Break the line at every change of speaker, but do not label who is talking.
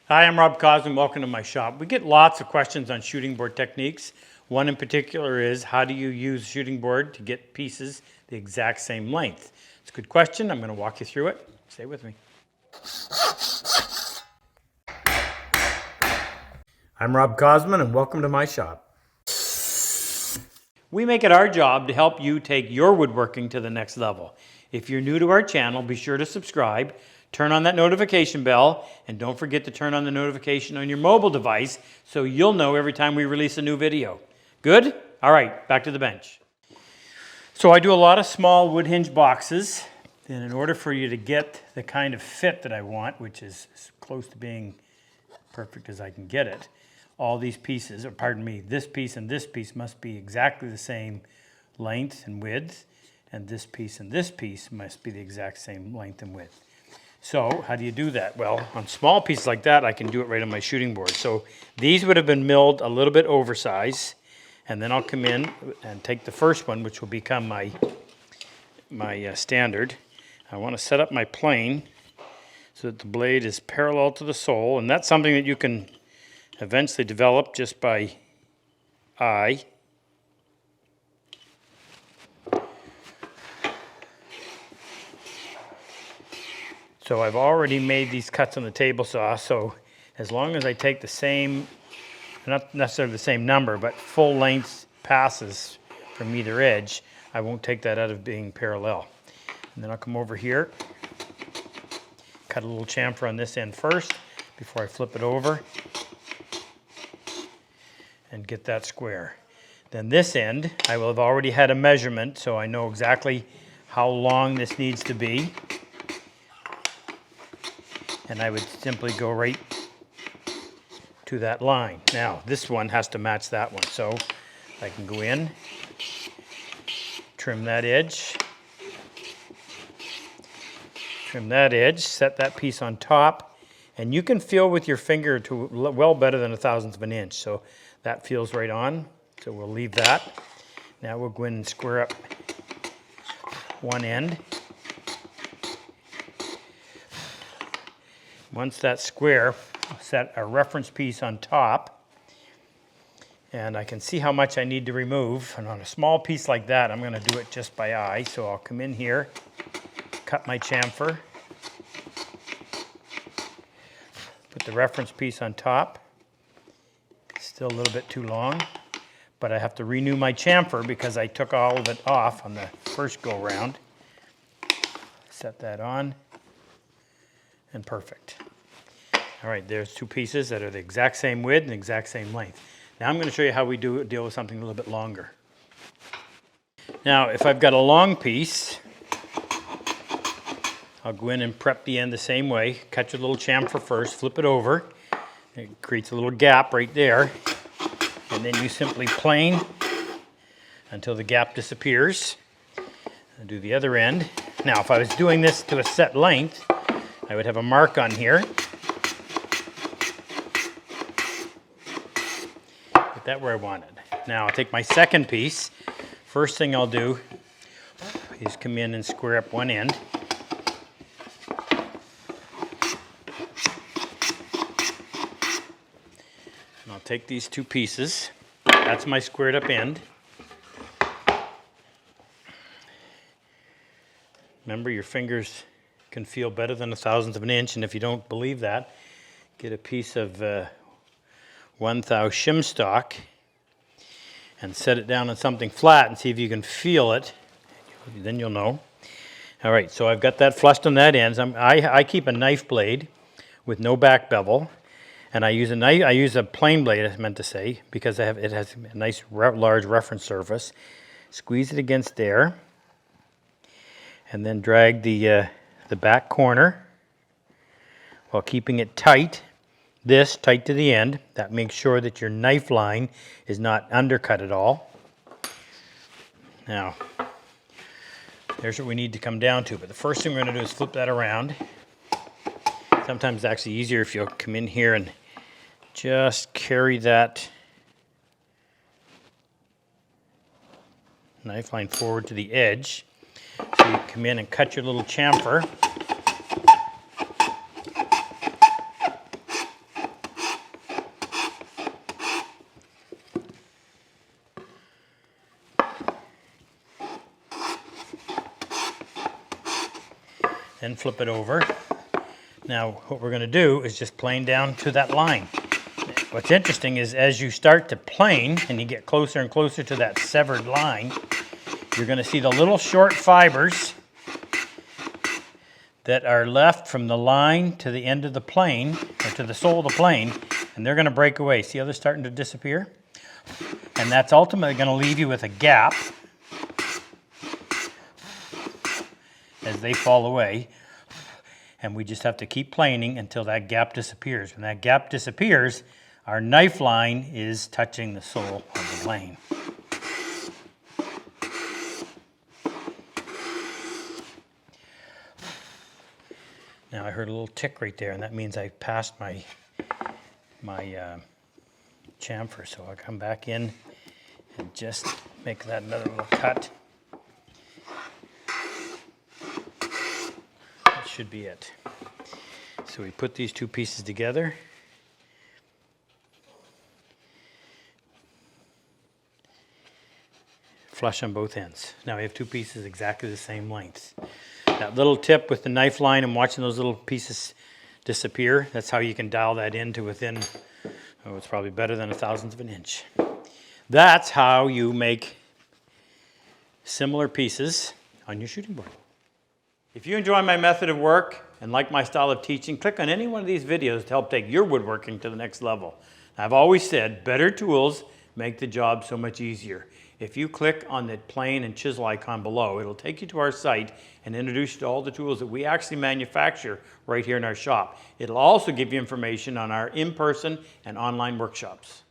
Hi, I'm Rob Cosman. Welcome to my shop. We get lots of questions on shooting board techniques. One in particular is, how do you use a shooting board to get pieces the exact same length? It's a good question. I'm going to walk you through it. Stay with me. I'm Rob Cosman, and welcome to my shop. We make it our job to help you take your woodworking to the next level. If you're new to our channel, be sure to subscribe, turn on that notification bell, and don't forget to turn on the notification on your mobile device so you'll know every time we release a new video. Good? All right, back to the bench. So I do a lot of small wood hinge boxes, and in order for you to get the kind of fit that I want, which is as close to being perfect as I can get it, all these pieces, or pardon me, this piece and this piece must be exactly the same length and width, and this piece and this piece must be the exact same length and width. So how do you do that? Well, on small pieces like that, I can do it right on my shooting board. So these would have been milled a little bit oversized, and then I'll come in and take the first one, which will become my standard. I want to set up my plane so that the blade is parallel to the sole, and that's something that you can eventually develop just by eye. So I've already made these cuts on the table saw, so as long as I take the same, not necessarily the same number, but full length passes from either edge, I won't take that out of being parallel. And then I'll come over here, cut a little chamfer on this end first before I flip it over and get that square. Then this end, I will have already had a measurement, so I know exactly how long this needs to be. And I would simply go right to that line. Now, this one has to match that one, so I can go in, trim that edge, set that piece on top, and you can feel with your finger to well better than 1/1000th of an inch, so that feels right on, so we'll leave that. Now we'll go in and square up one end. Once that's square, I'll set a reference piece on top, and I can see how much I need to remove. And on a small piece like that, I'm going to do it just by eye. So I'll come in here, cut my chamfer, put the reference piece on top. Still a little bit too long, but I have to renew my chamfer because I took all of it off on the first go round. Set that on, and perfect. All right, there's two pieces that are the exact same width and the exact same length. Now I'm going to show you how we deal with something a little bit longer. Now, if I've got a long piece, I'll go in and prep the end the same way. Cut your little chamfer first, flip it over. It creates a little gap right there. And then you simply plane until the gap disappears. And do the other end. Now, if I was doing this to a set length, I would have a mark on here. Put that where I wanted. Now I'll take my second piece. First thing I'll do is come in and square up one end. And I'll take these two pieces. That's my squared up end. Remember, your fingers can feel better than 1/1000th of an inch, and if you don't believe that, get a piece of 1/1000 shim stock and set it down on something flat and see if you can feel it. Then you'll know. All right, so I've got that flushed on that end. I keep a knife blade with no back bevel, and I use a plain blade, I meant to say, because it has a nice large reference surface. Squeeze it against there, and then drag the back corner while keeping it tight. This tight to the end. That makes sure that your knife line is not undercut at all. Now, there's what we need to come down to. But the first thing we're going to do is flip that around. Sometimes it's actually easier if you'll come in here and just carry that knife line forward to the edge. So you come in and cut your little chamfer. then flip it over. Now what we're going to do is just plane down to that line. What's interesting is as you start to plane and you get closer and closer to that severed line, you're going to see the little short fibers that are left from the line to the end of the plane, or to the sole of the plane, and they're going to break away. See how they're starting to disappear? And that's ultimately going to leave you with a gap as they fall away. And we just have to keep planing until that gap disappears. When that gap disappears, our knife line is touching the sole of the plane. Now I heard a little tick right there, and that means I passed my chamfer. So I'll come back in and just make that another little cut. That should be it. So we put these two pieces together. Flush on both ends. Now we have two pieces exactly the same length. That little tip with the knife line and watching those little pieces disappear, that's how you can dial that in to within, oh, it's probably better than 1/1000 of an inch. That's how you make similar pieces on your shooting board. If you enjoy my method of work and like my style of teaching, click on any one of these videos to help take your woodworking to the next level. I've always said better tools make the job so much easier. If you click on the plane and chisel icon below, it'll take you to our site and introduce you to all the tools that we actually manufacture right here in our shop. It'll also give you information on our in-person and online workshops.